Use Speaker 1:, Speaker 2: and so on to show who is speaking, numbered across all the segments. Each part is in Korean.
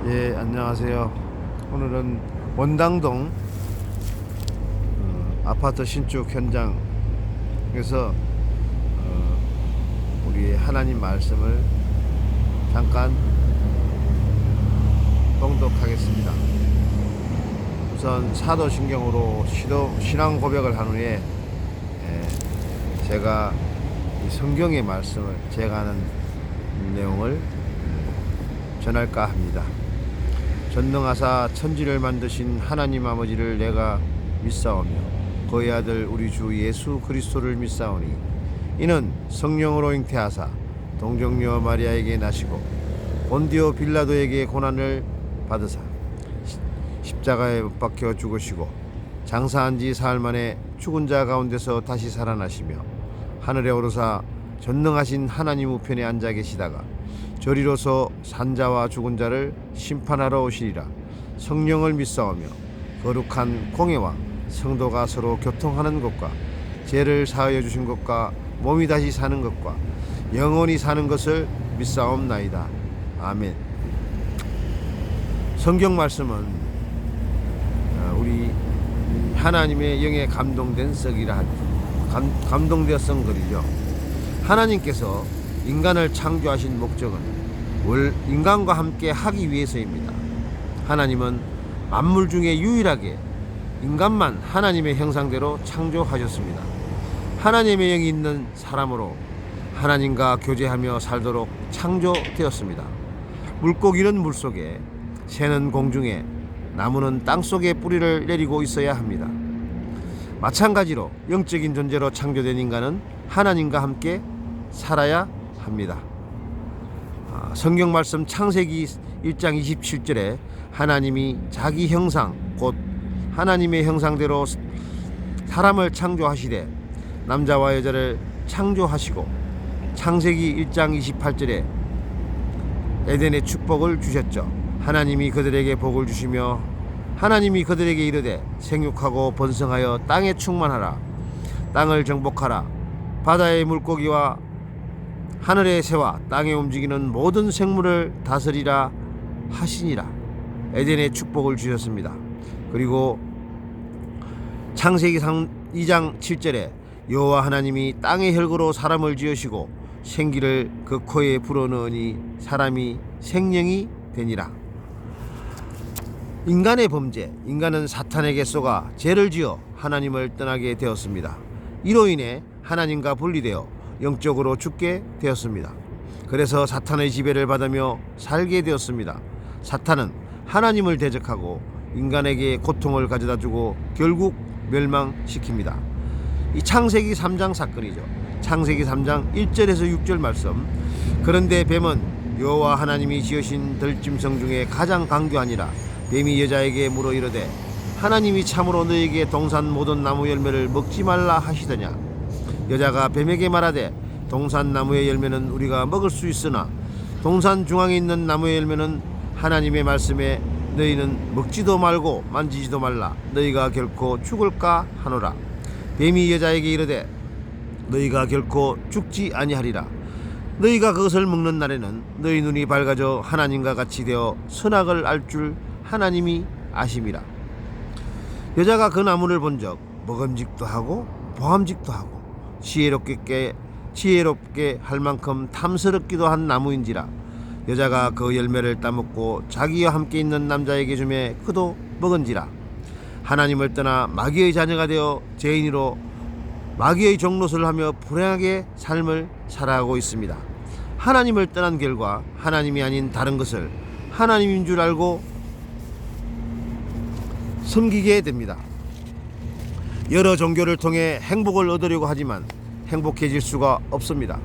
Speaker 1: 예, 안녕하세요. 오늘은 원당동 아파트 신축 현장에서 우리 하나님 말씀을 잠깐 봉독하겠습니다. 우선 사도신경으로 신앙 고백을 한 후에 제가 이 성경의 말씀을 제가 아는 내용을 전할까 합니다. 전능하사 천지를 만드신 하나님 아버지를 내가 믿사오며 그의 아들 우리 주 예수 그리스도를 믿사오니 이는 성령으로 잉태하사 동정녀 마리아에게 나시고 본디오 빌라도에게 고난을 받으사 십자가에 못 박혀 죽으시고 장사한 지 사흘 만에 죽은 자 가운데서 다시 살아나시며 하늘에 오르사 전능하신 하나님 우편에 앉아 계시다가 저리로서 산자와 죽은 자를 심판하러 오시리라. 성령을 믿사오며 거룩한 공회와 성도가 서로 교통하는 것과 죄를 사하여 주신 것과 몸이 다시 사는 것과 영원히 사는 것을 믿사옵나이다. 아멘. 성경 말씀은 우리 하나님의 영에 감동된 썩이라 감동되어 쓴 글이죠. 하나님께서 인간을 창조하신 목적은 인간과 함께 하기 위해서입니다. 하나님은 만물 중에 유일하게 인간만 하나님의 형상대로 창조하셨습니다. 하나님의 영이 있는 사람으로 하나님과 교제하며 살도록 창조되었습니다. 물고기는 물속에, 새는 공중에, 나무는 땅속에 뿌리를 내리고 있어야 합니다. 마찬가지로 영적인 존재로 창조된 인간은 하나님과 함께 살아야 합니다. 성경 말씀 창세기 1장 27절에 하나님이 자기 형상 곧 하나님의 형상대로 사람을 창조하시되 남자와 여자를 창조하시고 창세기 1장 28절에 에덴의 축복을 주셨죠. 하나님이 그들에게 복을 주시며 하나님이 그들에게 이르되 생육하고 번성하여 땅에 충만하라. 땅을 정복하라. 바다의 물고기와 하늘의 새와 땅에 움직이는 모든 생물을 다스리라 하시니라. 에덴의 축복을 주셨습니다. 그리고 창세기 2장 7절에 여호와 하나님이 땅의 혈구로 사람을 지으시고 생기를 그 코에 불어넣으니 사람이 생명이 되니라. 인간의 범죄, 인간은 사탄에게 쏘가 죄를 지어 하나님을 떠나게 되었습니다. 이로 인해 하나님과 분리되어 영적으로 죽게 되었습니다. 그래서 사탄의 지배를 받으며 살게 되었습니다. 사탄은 하나님을 대적하고 인간에게 고통을 가져다주고 결국 멸망시킵니다. 이 창세기 3장 사건이죠. 창세기 3장 1절에서 6절 말씀. 그런데 뱀은 여호와 하나님이 지으신 들짐승 중에 가장 강교하니라. 뱀이 여자에게 물어 이르되 하나님이 참으로 너에게 동산 모든 나무 열매를 먹지 말라 하시더냐. 여자가 뱀에게 말하되 동산 나무의 열매는 우리가 먹을 수 있으나 동산 중앙에 있는 나무의 열매는 하나님의 말씀에 너희는 먹지도 말고 만지지도 말라. 너희가 결코 죽을까 하노라. 뱀이 여자에게 이르되 너희가 결코 죽지 아니하리라. 너희가 그것을 먹는 날에는 너희 눈이 밝아져 하나님과 같이 되어 선악을 알 줄 하나님이 아심이라. 여자가 그 나무를 본적 먹음직도 하고 보암직도 하고 지혜롭게 할 만큼 탐스럽기도 한 나무인지라. 여자가 그 열매를 따먹고 자기와 함께 있는 남자에게 주매 그도 먹은지라. 하나님을 떠나 마귀의 자녀가 되어 죄인으로 마귀의 종노릇을 하며 불행하게 삶을 살아가고 있습니다. 하나님을 떠난 결과 하나님이 아닌 다른 것을 하나님인 줄 알고 섬기게 됩니다. 여러 종교를 통해 행복을 얻으려고 하지만 행복해질 수가 없습니다.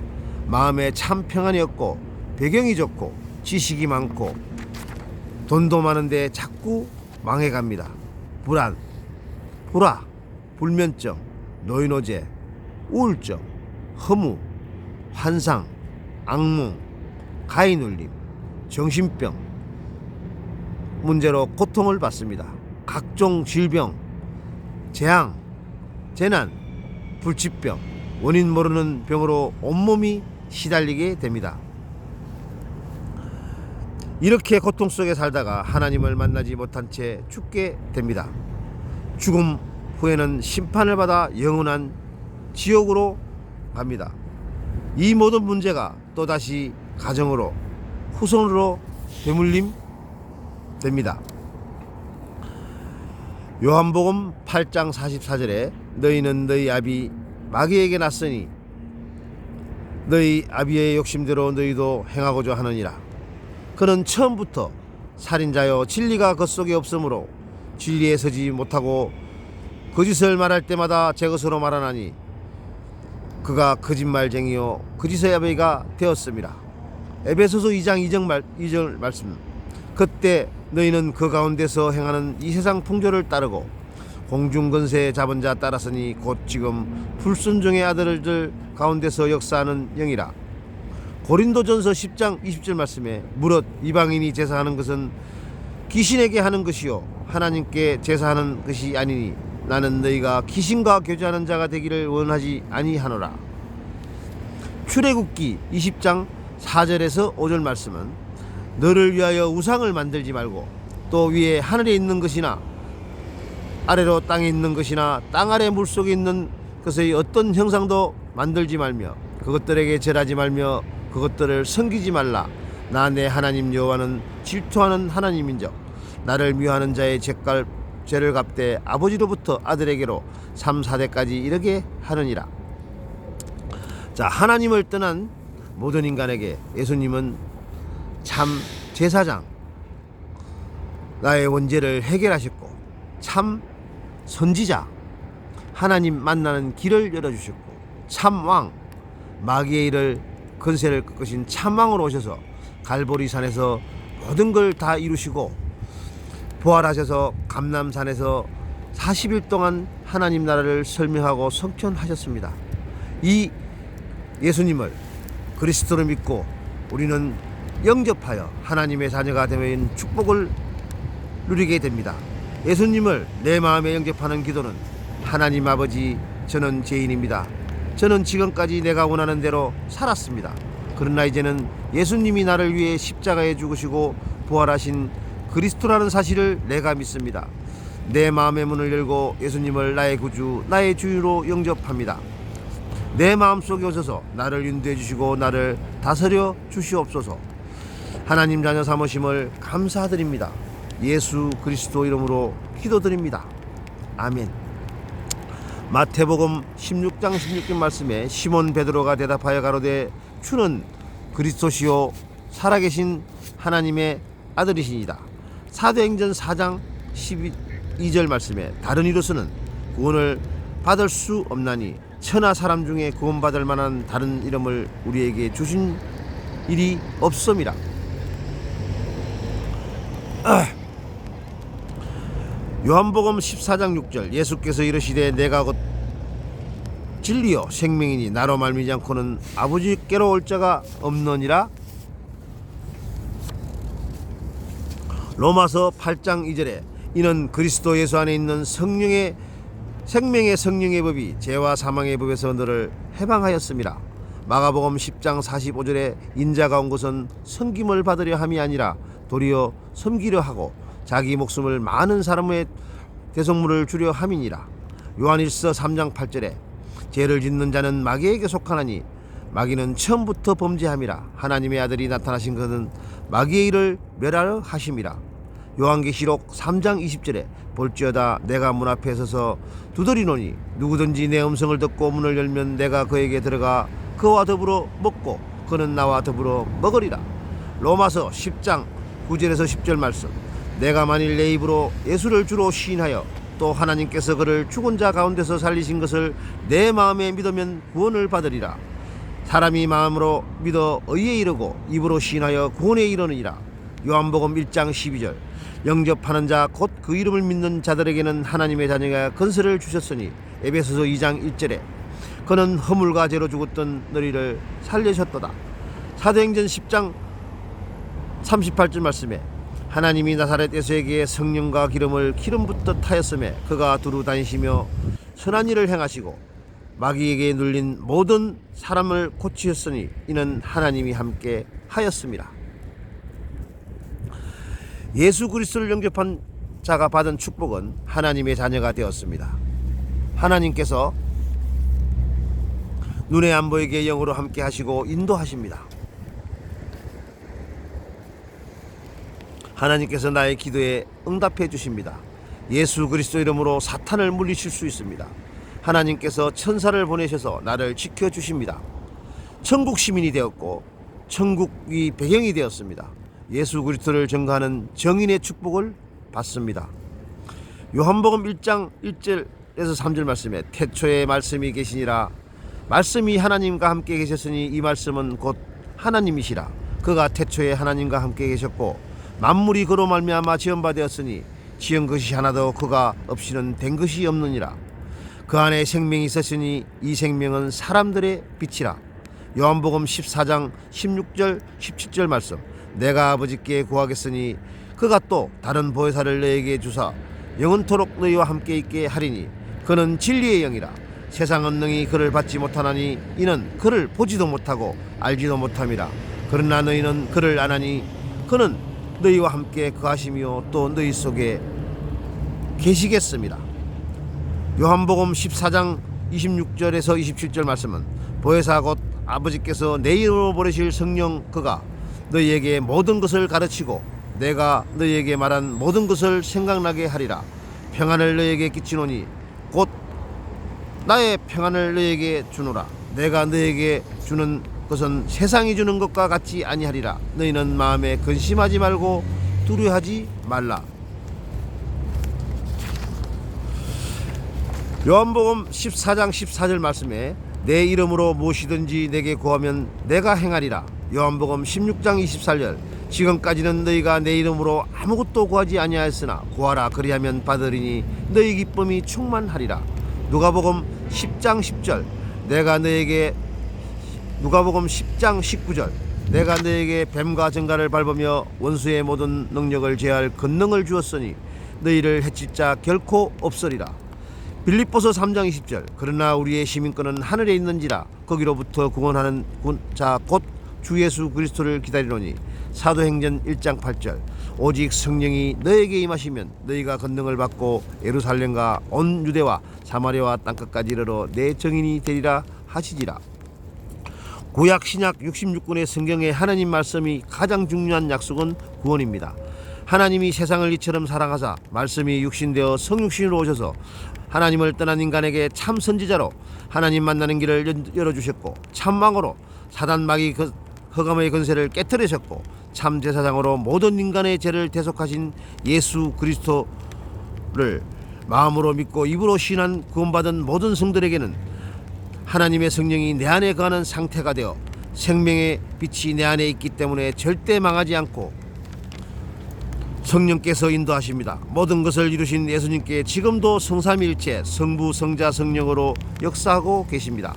Speaker 1: 마음에 참 평안이 없고 배경이 좋고 지식이 많고 돈도 많은데 자꾸 망해갑니다. 불안, 불화, 불면증, 노인호재, 우울증, 허무, 환상, 악몽, 가위눌림, 정신병 문제로 고통을 받습니다. 각종 질병, 재앙, 재난, 불치병, 원인 모르는 병으로 온몸이 시달리게 됩니다. 이렇게 고통 속에 살다가 하나님을 만나지 못한 채 죽게 됩니다. 죽음 후에는 심판을 받아 영원한 지옥으로 갑니다. 이 모든 문제가 또다시 가정으로 후손으로 되물림 됩니다. 요한복음 8장 44절에 너희는 너희 아비 마귀에게 났으니 너희 아비의 욕심대로 너희도 행하고자 하느니라. 그는 처음부터 살인자여 진리가 그 속에 없으므로 진리에 서지 못하고 거짓을 말할 때마다 제 것으로 말하나니 그가 거짓말쟁이요 거짓의 아버지가 되었습니다. 에베소서 2장 2절 말씀. 그때 너희는 그 가운데서 행하는 이 세상 풍조를 따르고 공중권세 잡은 자 따랐으니 곧 지금 불순종의 아들들 가운데서 역사하는 영이라. 고린도전서 10장 20절 말씀에 무릇 이방인이 제사하는 것은 귀신에게 하는 것이요 하나님께 제사하는 것이 아니니 나는 너희가 귀신과 교제하는 자가 되기를 원하지 아니하노라. 출애굽기 20장 4절에서 5절 말씀은 너를 위하여 우상을 만들지 말고 또 위에 하늘에 있는 것이나 아래로 땅에 있는 것이나 땅 아래 물속에 있는 것의 어떤 형상도 만들지 말며 그것들에게 절하지 말며 그것들을 섬기지 말라. 나 내 하나님 여호와는 질투하는 하나님인적 나를 미워하는 자의 죄를 갚되 아버지로부터 아들에게로 3, 4대까지 이르게 하느니라. 자, 하나님을 떠난 모든 인간에게 예수님은 참 제사장, 나의 원죄를 해결하셨고 참 선지자, 하나님 만나는 길을 열어주셨고 참 왕, 마귀의 일을 건세를 꺾으신 참왕으로 오셔서 갈보리산에서 모든 걸 다 이루시고 부활하셔서 감람산에서 40일 동안 하나님 나라를 설명하고 성천하셨습니다. 이 예수님을 그리스도로 믿고 우리는 영접하여 하나님의 자녀가 되면 축복을 누리게 됩니다. 예수님을 내 마음에 영접하는 기도는 하나님 아버지, 저는 죄인입니다. 저는 지금까지 내가 원하는 대로 살았습니다. 그러나 이제는 예수님이 나를 위해 십자가에 죽으시고 부활하신 그리스도라는 사실을 내가 믿습니다. 내 마음의 문을 열고 예수님을 나의 구주, 나의 주인으로 영접합니다. 내 마음속에 오셔서 나를 인도해 주시고 나를 다스려 주시옵소서. 하나님 자녀 삼으심을 감사드립니다. 예수 그리스도 이름으로 기도드립니다. 아멘. 마태복음 16장 16절 말씀에 시몬 베드로가 대답하여 가로되 주는 그리스도시요 살아계신 하나님의 아들이시니이다. 사도행전 4장 12절 말씀에 다른 이로서는 구원을 받을 수 없나니 천하 사람 중에 구원받을 만한 다른 이름을 우리에게 주신 일이 없음이라. 요한복음 14장 6절 예수께서 이르시되 내가 곧 진리요 생명이니 나로 말미지 않고는 아버지께로 올 자가 없느니라. 로마서 8장 2절에 이는 그리스도 예수 안에 있는 성령의 생명의 성령의 법이 죄와 사망의 법에서 너를 해방하였습니다. 마가복음 10장 45절에 인자가 온 것은 섬김을 받으려 함이 아니라 도리어 섬기려 하고 자기 목숨을 많은 사람의 대속물을 주려 함이니라. 요한일서 3장 8절에 죄를 짓는 자는 마귀에게 속하나니 마귀는 처음부터 범죄함이라. 하나님의 아들이 나타나신 것은 마귀의 일을 멸하려 하심이라. 요한계시록 3장 20절에 볼지어다 내가 문 앞에 서서 두드리노니 누구든지 내 음성을 듣고 문을 열면 내가 그에게 들어가 그와 더불어 먹고 그는 나와 더불어 먹으리라. 로마서 10장 9절에서 10절 말씀. 내가 만일 내 입으로 예수를 주로 시인하여 또 하나님께서 그를 죽은 자 가운데서 살리신 것을 내 마음에 믿으면 구원을 받으리라. 사람이 마음으로 믿어 의에 이르고 입으로 시인하여 구원에 이르느니라. 요한복음 1장 12절 영접하는 자 곧 그 이름을 믿는 자들에게는 하나님의 자녀가 건설을 주셨으니. 에베소서 2장 1절에 그는 허물과 죄로 죽었던 너희를 살리셨도다. 사도행전 10장 38절 말씀에 하나님이 나사렛 예수에게 성령과 기름을 기름 붓듯 하였음에 그가 두루 다니시며 선한 일을 행하시고 마귀에게 눌린 모든 사람을 고치셨으니 이는 하나님이 함께 하였습니다. 예수 그리스도를 영접한 자가 받은 축복은 하나님의 자녀가 되었습니다. 하나님께서 눈에 안 보이게 영으로 함께 하시고 인도하십니다. 하나님께서 나의 기도에 응답해 주십니다. 예수 그리스도 이름으로 사탄을 물리칠 수 있습니다. 하나님께서 천사를 보내셔서 나를 지켜주십니다. 천국 시민이 되었고 천국이 배경이 되었습니다. 예수 그리스도를 증거하는 정인의 축복을 받습니다. 요한복음 1장 1절에서 3절 말씀에 태초에 말씀이 계시니라. 말씀이 하나님과 함께 계셨으니 이 말씀은 곧 하나님이시라. 그가 태초에 하나님과 함께 계셨고 만물이 그로 말미암아 지은 바 되었으니 지은 것이 하나도 그가 없이는 된 것이 없느니라. 그 안에 생명이 있었으니 이 생명은 사람들의 빛이라. 요한복음 14장 16절 17절 말씀. 내가 아버지께 구하겠으니 그가 또 다른 보혜사를 너에게 주사 영원토록 너희와 함께 있게 하리니 그는 진리의 영이라. 세상은 능히 그를 받지 못하나니 이는 그를 보지도 못하고 알지도 못함이라. 그러나 너희는 그를 아나니 그는 너희와 함께 거하시며 또 너희 속에 계시겠습니다. 요한복음 14장 26절에서 27절 말씀은 보혜사 곧 아버지께서 내 이름으로 보내실 성령 그가 너희에게 모든 것을 가르치고 내가 너희에게 말한 모든 것을 생각나게 하리라. 평안을 너희에게 끼치노니 곧 나의 평안을 너희에게 주노라. 내가 너희에게 주는 것은 세상이 주는 것과 같지 아니하리라. 너희는 마음에 근심하지 말고 두려워하지 말라. 요한복음 14장 14절 말씀에 내 이름으로 무엇이든지 내게 구하면 내가 행하리라. 요한복음 16장 24절 지금까지는 너희가 내 이름으로 아무것도 구하지 아니하였으나 구하라 그리하면 받으리니 너희 기쁨이 충만하리라. 누가복음 10장 10절 누가복음 10장 19절 내가 너에게 뱀과 정갈을 밟으며 원수의 모든 능력을 제할 권능을 주었으니 너희를 해칠 자 결코 없으리라. 빌립보서 3장 20절 그러나 우리의 시민권은 하늘에 있는지라 거기로부터 구원하는 자 곧 주 예수 그리스도를 기다리노니. 사도행전 1장 8절 오직 성령이 너에게 임하시면 너희가 권능을 받고 예루살렘과 온 유대와 사마리아와 땅끝까지 이르러 내 증인이 되리라 하시지라. 구약 신약 66권의 성경의 하나님 말씀이 가장 중요한 약속은 구원입니다. 하나님이 세상을 이처럼 사랑하사 말씀이 육신되어 성육신으로 오셔서 하나님을 떠난 인간에게 참 선지자로 하나님 만나는 길을 열어주셨고 참왕으로 사단 마귀 흑암의 권세를 깨뜨리셨고 참 제사장으로 모든 인간의 죄를 대속하신 예수 그리스도를 마음으로 믿고 입으로 신한 구원받은 모든 성들에게는 하나님의 성령이 내 안에 거하는 상태가 되어 생명의 빛이 내 안에 있기 때문에 절대 망하지 않고 성령께서 인도하십니다. 모든 것을 이루신 예수님께 지금도 성삼위일체 성부 성자 성령으로 역사하고 계십니다.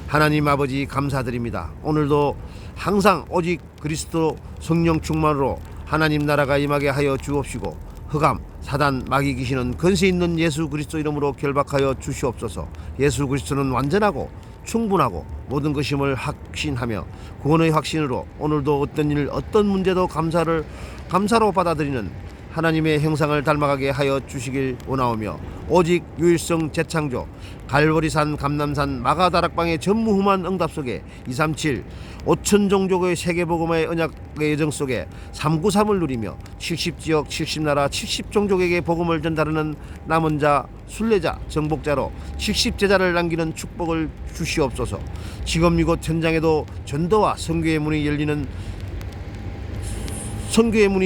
Speaker 1: 하나님 아버지 감사드립니다. 오늘도 항상 오직 그리스도 성령 충만으로 하나님 나라가 임하게 하여 주옵시고 흑암 사단 마귀 귀신은 권세 있는 예수 그리스도 이름으로 결박하여 주시옵소서. 예수 그리스도는 완전하고 충분하고 모든 것임을 확신하며 구원의 확신으로 오늘도 어떤 일 어떤 문제도 감사로 받아들이는 하나님의 형상을 닮아가게 하여 주시길 원하오며 오직 유일성 재창조 갈보리산 감남산 마가다락방의 전무후무한 응답 속에 237 5천 종족의 세계복음의 언약의 여정 속에 393을 누리며 70지역 70나라 70종족에게 복음을 전달하는 남은 자 순례자 정복자로 70제자를 남기는 축복을 주시옵소서. 지금 이곳 현장에도 전도와 선교의 문이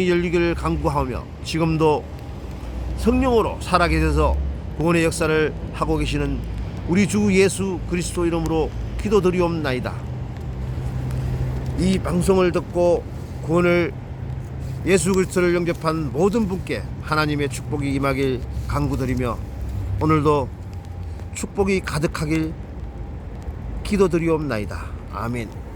Speaker 1: 열리기를 간구하며 지금도 성령으로 살아계셔서 구원의 역사를 하고 계시는 우리 주 예수 그리스도 이름으로 기도드리옵나이다. 이 방송을 듣고 구원을 예수 그리스도를 영접한 모든 분께 하나님의 축복이 임하길 간구드리며 오늘도 축복이 가득하길 기도드리옵나이다. 아멘.